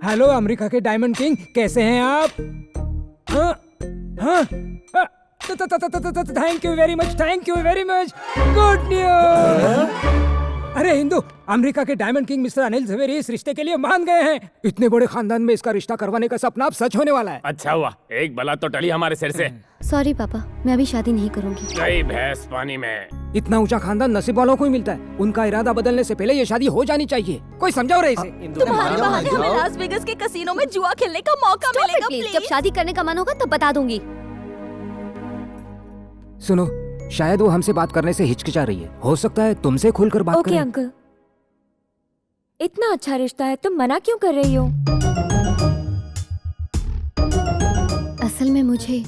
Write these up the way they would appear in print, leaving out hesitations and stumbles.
Hello America के diamond king, कैसे हैं आप? हाँ हाँ, thank you very much, thank you very much, good news. अरे हिंदू, अमेरिका के diamond king mister Anil Jhaveri इस रिश्ते के लिए मान गए हैं। इतने बड़े खानदान में इसका रिश्ता करवाने का सपना अब सच होने वाला है। अच्छा हुआ, एक बला तो टली हमारे सिर से। सॉरी पापा, मैं अभी शादी नहीं करूंगी। गई भैंस पानी में। इतना ऊंचा खानदान नसीब वालों को ही मिलता है। उनका इरादा बदलने से पहले ये शादी हो जानी चाहिए। कोई समझाओ रहे इसे। तुम्हारे बहाने हमें लास वेगस के कसीनो में जुआ खेलने का मौका मिलेगा प्लीज। जब शादी करने का मन होगा तब बता दूंगी। सुनो, शायद वो हमसे बात करने से हिचकिचा रही है। हो सकता है तुमसे खुलकर बात ओके करें। अंकल, इतना अच्छा रिश्ता है, तुम मना क्यों कर रही हो? असल में मुझे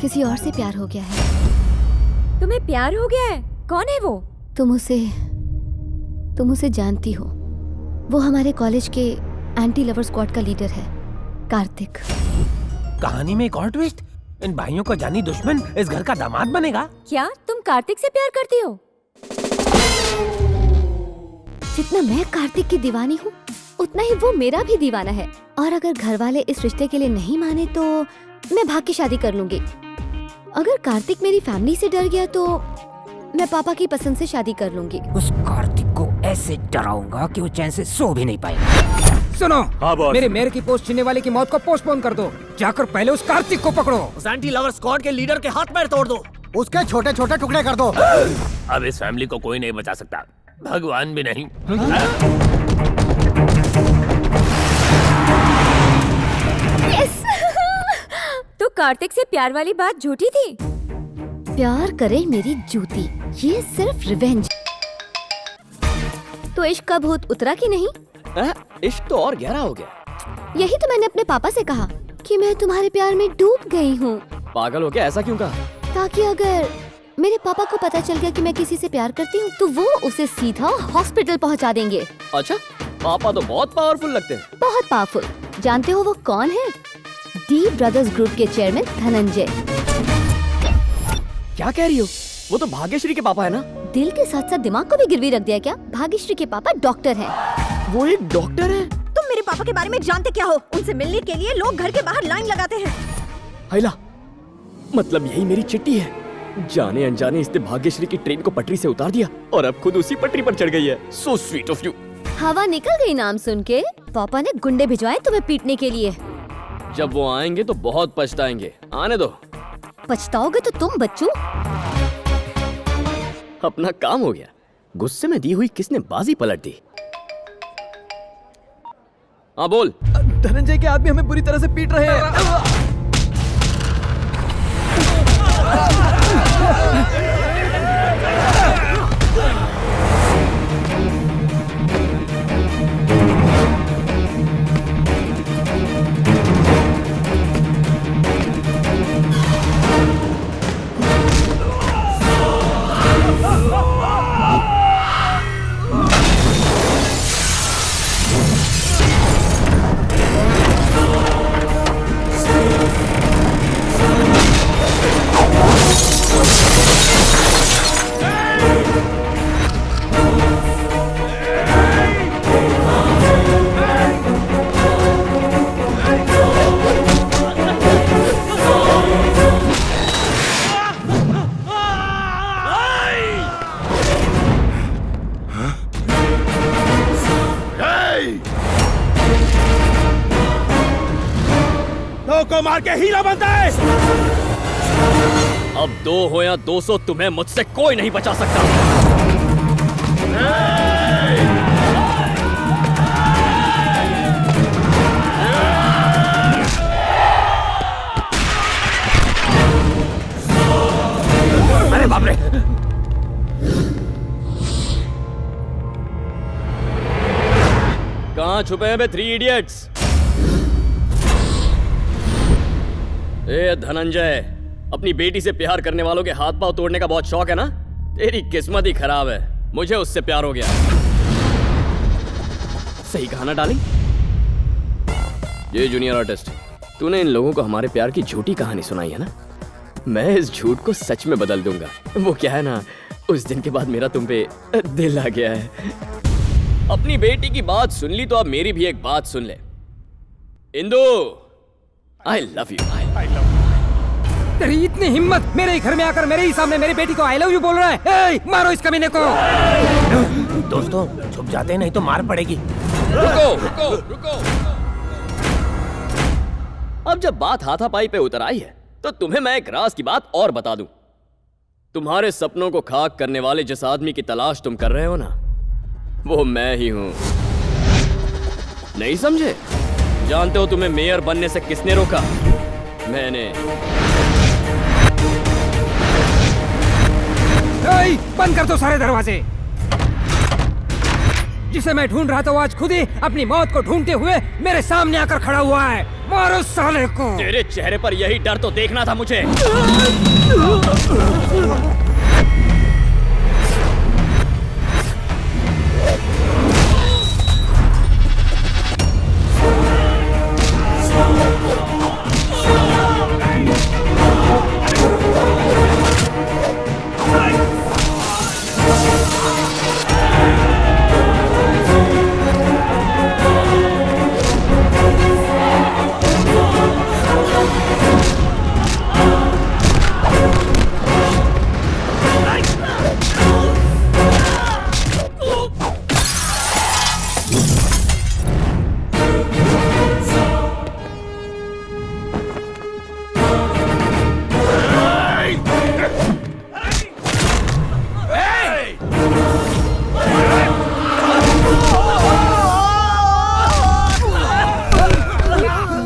किसी और से प्यार हो गया है। तुम्हें प्यार हो गया है? कौन है वो? तुम उसे जानती हो। वो हमारे कॉलेज के एंटी लवर स्क्वाड का लीडर है, कार्तिक। कहानी में एक और ट्विस्ट। इन भाइयों का जानी दुश्मन इस घर का दामाद बनेगा। क्या तुम कार्तिक से प्यार करती हो? जितना मैं कार्तिक की दीवानी हूँ, उतना ही वो मेरा भी दीवाना है। और अगर घर वाले इस रिश्ते के लिए नहीं माने तो मैं भाग के शादी कर लूंगी। अगर कार्तिक मेरी फैमिली से डर गया तो मैं पापा की पसंद से शादी कर लूंगी। उस कार्तिक को ऐसे डराऊंगा कि वो चैन से सो भी नहीं पाएगा। सुनो, हाँ बॉस। मेरे मेयर की पोस्ट छीनने वाले की मौत को पोस्टपोन कर दो। जाकर पहले उस कार्तिक को पकड़ो। उस एंटी लवर स्क्वाड के लीडर के हाथ पैर तोड़ दो। उसके छोटे छोटे टुकड़े कर दो। अब इस फैमिली को कोई नहीं बचा सकता, भगवान भी नहीं। तो कार्तिक से प्यार वाली बात झूठी थी? प्यार करे मेरी जूती, ये सिर्फ रिवेंज। तो इश्क का भूत उतरा कि नहीं? इश्क तो और गहरा हो गया। यही तो मैंने अपने पापा से कहा कि मैं तुम्हारे प्यार में डूब गई हूँ। पागल हो गया, ऐसा क्यों कहा? ताकि अगर मेरे पापा को पता चल गया कि मैं किसी से प्यार करती हूँ तो वो उसे सीधा हॉस्पिटल पहुँचा देंगे। अच्छा, पापा तो बहुत पावरफुल लगते हैं। बहुत पावरफुल। जानते हो वो कौन है? डी ब्रदर्स ग्रुप के चेयरमैन धनंजय। क्या कह रही हो? वो तो भाग्यश्री के पापा है ना? दिल के साथ साथ दिमाग को भी गिरवी रख दिया क्या? भाग्यश्री के पापा डॉक्टर हैं। वो एक डॉक्टर है? तुम मेरे पापा के बारे में जानते क्या हो? उनसे मिलने के लिए लोग घर के बाहर लाइन लगाते हैं। हैला, मतलब यही मेरी चिट्ठी है। जाने अनजाने इसने भाग्यश्री की ट्रेन को पटरी से उतार दिया और अब खुद उसी पटरी पर चढ़ गई है। So sweet of you. हवा निकल गई नाम सुन के। पापा ने गुंडे भिजवाए तुम्हें पीटने के लिए। जब वो आएंगे तो बहुत पछताएंगे। आने दो। पछताओगे तो तुम बच्चू। अपना काम हो गया। गुस्से में दी हुई किसने बाजी पलट दी? हाँ बोल। धनंजय के आदमी हमें बुरी तरह से पीट रहे हैं। को मार के हीरा बनता है। अब 2 हो या 200 तुम्हें मुझसे कोई नहीं बचा सकता। अरे बाप रे! कहां छुपे हैं बे 3 इडियट्स? ए धनंजय, अपनी बेटी से प्यार करने वालों के हाथ पांव तोड़ने का बहुत शौक है ना? तेरी किस्मत ही खराब है। मुझे उससे प्यार हो गया। सही कहा ना डार्लिंग? ये जूनियर आर्टिस्ट, तूने इन लोगों को हमारे प्यार की झूठी कहानी सुनाई है ना? मैं इस झूठ को सच में बदल दूंगा। वो क्या है ना, उस दिन के बाद मेरा तुम पे दिल आ गया है। अपनी बेटी की बात सुन ली तो अब मेरी भी एक बात सुन ले। Indu, I love you. तेरी इतनी हिम्मत, मेरे ही घर में आकर मेरे ही सामने मेरी बेटी को आई लव यू बोल रहा है। ए, मारो इस कमीने को। दोस्तों छुप जाते हैं नहीं तो मार पड़ेगी। रुको रुको रुको। अब जब बात हाथापाई पे उतर आई है तो तुम्हें मैं एक राज की बात और बता दूं। तुम्हारे सपनों को खाक करने वाले जिस आदमी की तलाश तुम कर रहे हो ना, वो मैं ही हूं। नहीं समझे? जानते हो तुम्हें मेयर बनने से किसने रोका? मैंने। ए, बंद कर दो सारे दरवाजे। जिसे मैं ढूंढ रहा था वो आज खुद ही अपनी मौत को ढूंढते हुए मेरे सामने आकर खड़ा हुआ है। मारो साले को। तेरे चेहरे पर यही डर तो देखना था मुझे।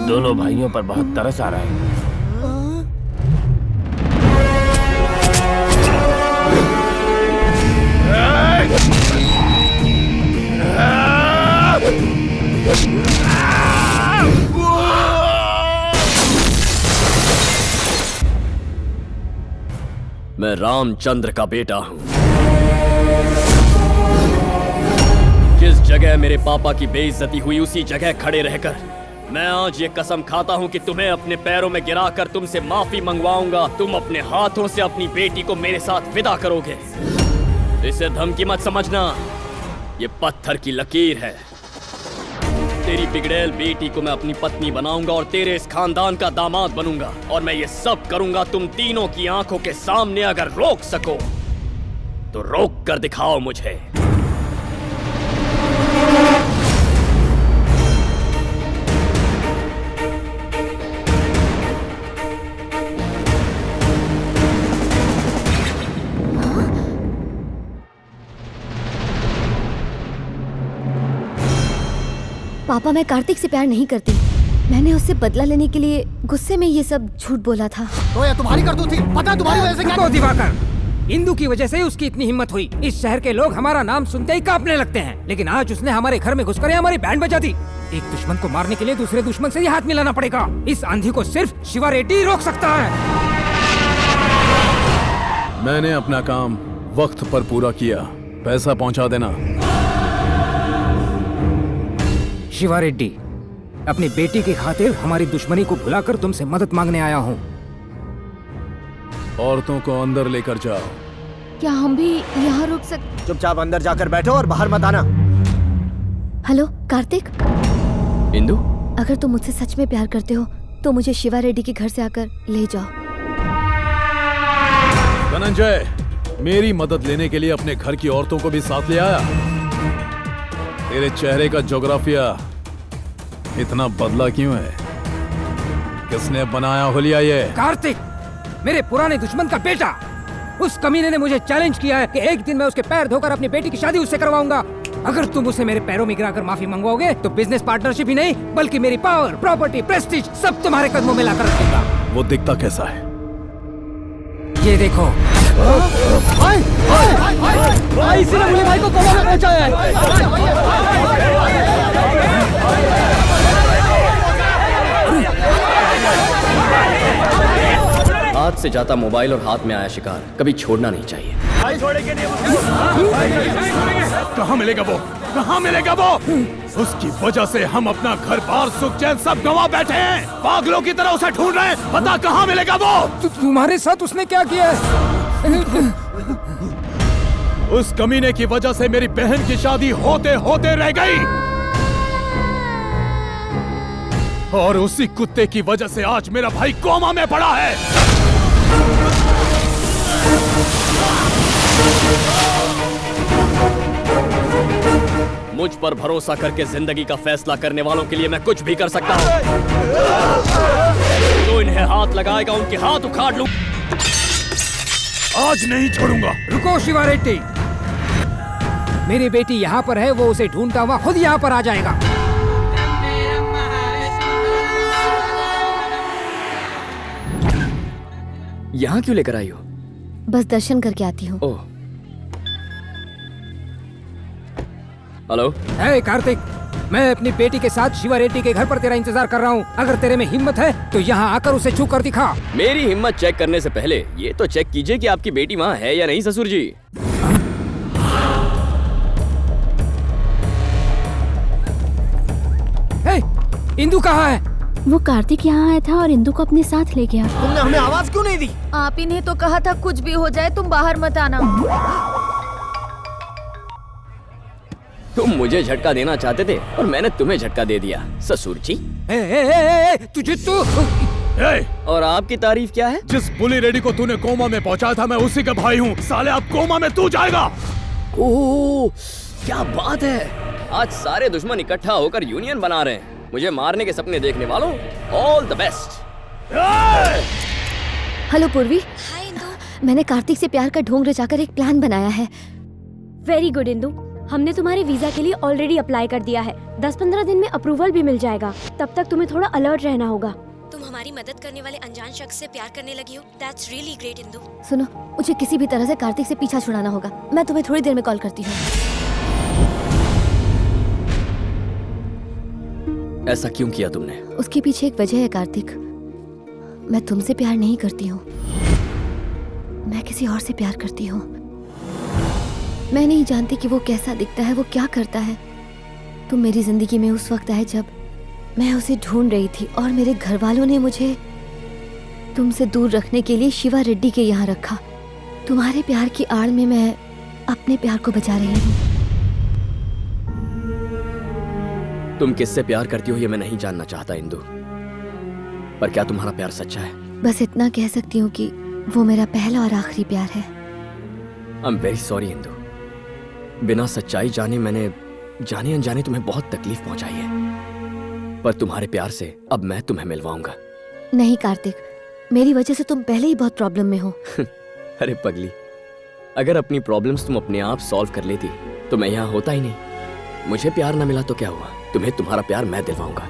दोनों भाइयों पर बहुत तरस आ रहा है। मैं रामचंद्र का बेटा हूं। जिस जगह मेरे पापा की बेइज्जती हुई उसी जगह खड़े रहकर मैं आज ये कसम खाता हूं कि तुम्हें अपने पैरों में गिराकर तुमसे माफी मंगवाऊंगा। तुम अपने हाथों से अपनी बेटी को मेरे साथ विदा करोगे। इसे धमकी मत समझना, ये पत्थर की लकीर है। तेरी बिगड़ैल बेटी को मैं अपनी पत्नी बनाऊंगा और तेरे इस खानदान का दामाद बनूंगा। और मैं ये सब करूंगा तुम तीनों की आंखों के सामने। अगर रोक सको तो रोक कर दिखाओ मुझे। पापा, मैं कार्तिक से प्यार नहीं करती। मैंने उससे बदला लेने के लिए गुस्से में ये सब झूठ बोला था। तो ये तुम्हारी करतूत थी। पता है तुम्हारी वजह से क्या? रुको दिवाकर, इंदु की वजह से उसकी इतनी हिम्मत हुई। इस शहर के लोग हमारा नाम सुनते ही कांपने लगते हैं। लेकिन आज उसने हमारे घर में घुसकर हमारी बैंड बजा दी। एक दुश्मन को मारने के लिए दूसरे दुश्मन से ही हाथ मिलाना पड़ेगा। इस आंधी को सिर्फ शिवा रेड्डी रोक सकता है। मैंने अपना काम वक्त पर पूरा किया। पैसा पहुंचा देना। शिवा रेड्डी, अपनी बेटी की खातिर हमारी दुश्मनी को भुलाकर तुमसे मदद मांगने आया हूँ। औरतों को अंदर लेकर जाओ। क्या हम भी यहाँ रुक सकते? चुपचाप अंदर जाकर बैठो और बाहर मत आना। हेलो कार्तिक, इंदु, अगर तुम मुझसे सच में प्यार करते हो तो मुझे शिवा रेड्डी के घर से आकर ले जाओ। धनंजय, मेरी मदद लेने के लिए अपने घर की औरतों को भी साथ ले आया। तेरे चेहरे का ज्योग्राफिया इतना बदला क्यों है? किसने बनाया होलिया ये? कार्तिक, मेरे पुराने दुश्मन का बेटा। उस कमीने ने मुझे चैलेंज किया है कि एक दिन मैं उसके पैर धोकर अपनी बेटी की शादी उससे करवाऊंगा। अगर तुम उसे मेरे पैरों में गिराकर माफी मंगवाओगे तो बिजनेस पार्टनरशिप ही नहीं बल्कि मेरी पावर, प्रॉपर्टी, प्रेस्टीज सब तुम्हारे कदमों में लाकर रख दूंगा। वो दिखता कैसा है? ये देखो। इसी ने मुझे भाई को कोमा में पहुंचाया है। हाथ से जाता मोबाइल और हाथ में आया शिकार कभी छोड़ना नहीं चाहिए। कहाँ मिलेगा वो? कहाँ मिलेगा वो? उसकी वजह से हम अपना घर बार सुख चैन सब गंवा बैठे हैं। पागलों की तरह उसे ढूंढ रहे हैं। पता कहाँ मिलेगा वो? तुम्हारे साथ उसने क्या किया है? उस कमीने की वजह से मेरी बहन की शादी होते होते रह गई। और उसी कुत्ते की वजह से आज मेरा भाई कोमा में पड़ा है। मुझ पर भरोसा करके जिंदगी का फैसला करने वालों के लिए मैं कुछ भी कर सकता हूँ। जो इन्हें हाथ लगाएगा उनके हाथ उखाड़ लूं। आज नहीं छोड़ूंगा। रुको शिवा रेड्डी, मेरी बेटी यहाँ पर है, वो उसे ढूंढता हुआ खुद यहाँ पर आ जाएगा। यहाँ क्यों लेकर आई हो? बस दर्शन करके आती हूँ। ओह, हेलो। हे कार्तिक, मैं अपनी बेटी के साथ शिवा रेड्डी के घर पर तेरा इंतजार कर रहा हूँ। अगर तेरे में हिम्मत है तो यहाँ आकर उसे छू कर दिखा। मेरी हिम्मत चेक करने से पहले ये तो चेक कीजिए कि आपकी बेटी वहाँ है या नहीं ससुर जी। हे, इंदु कहाँ है? वो कार्तिक यहाँ आया था और इंदु को अपने साथ ले गया। तुमने हमें आवाज क्यों नहीं दी? आप ही ने तो कहा था कुछ भी हो जाए तुम बाहर मत आना। तुम मुझे झटका देना चाहते थे और मैंने तुम्हें झटका दे दिया ससुर जी। तुझे तो और आपकी तारीफ क्या है? जिस बुली रेडी को तूने कोमा में पहुंचाया था, मैं उसी का भाई हूँ। साले अब कोमा में तू जाएगा। ओह, क्या बात है। आज सारे दुश्मन इकट्ठा होकर यूनियन बना रहे हैं। मुझे मारने के सपने देखने वालों, ऑल द बेस्ट। हेलो पूर्वी। हाय इंदु। मैंने कार्तिक से प्यार का ढोंग रचाकर एक प्लान बनाया है। वेरी गुड इंदु, हमने तुम्हारे वीजा के लिए ऑलरेडी अप्लाई कर दिया है। 10-15 दिन में अप्रूवल भी मिल जाएगा। तब तक तुम्हें थोड़ा अलर्ट रहना होगा। तुम हमारी मदद करने वाले अनजान शख्स से प्यार करने लगी हो। That's really great Indu. सुनो, मुझे किसी भी तरह से कार्तिक से पीछा छुड़ाना होगा। मैं तुम्हें थोड़ी देर में कॉल करती हूँ। ऐसा क्यों किया तुमने? उसके पीछे एक वजह है कार्तिक। मैं तुमसे प्यार नहीं करती हूँ, मैं किसी और से प्यार करती हूँ। मैं नहीं जानती कि वो कैसा दिखता है, वो क्या करता है। तुम मेरी जिंदगी में उस वक्त आए जब मैं उसे ढूंढ रही थी और मेरे घर वालों ने मुझे तुमसे दूर रखने के लिए शिवा रेड्डी के यहाँ रखा। तुम्हारे प्यार की आड़ में मैं अपने प्यार को बचा रही हूँ। तुम किससे प्यार करती हो ये मैं नहीं जानना चाहता इंदु, पर क्या तुम्हारा प्यार सच्चा है? बस इतना कह सकती हूँ कि वो मेरा पहला और आखिरी प्यार है। I am very sorry Indu. बिना सच्चाई जाने मैंने जाने अनजाने तुम्हें बहुत तकलीफ पहुंचाई है, पर तुम्हारे प्यार से अब मैं तुम्हें मिलवाऊंगा। नहीं कार्तिक, मेरी वजह से तुम पहले ही बहुत प्रॉब्लम में हो। अरे पगली, अगर अपनी प्रॉब्लम्स तुम अपने आप सॉल्व कर लेती तो मैं यहाँ होता ही नहीं। मुझे प्यार ना मिला तो क्या हुआ, तुम्हें तुम्हारा प्यार मैं दिलवाऊंगा।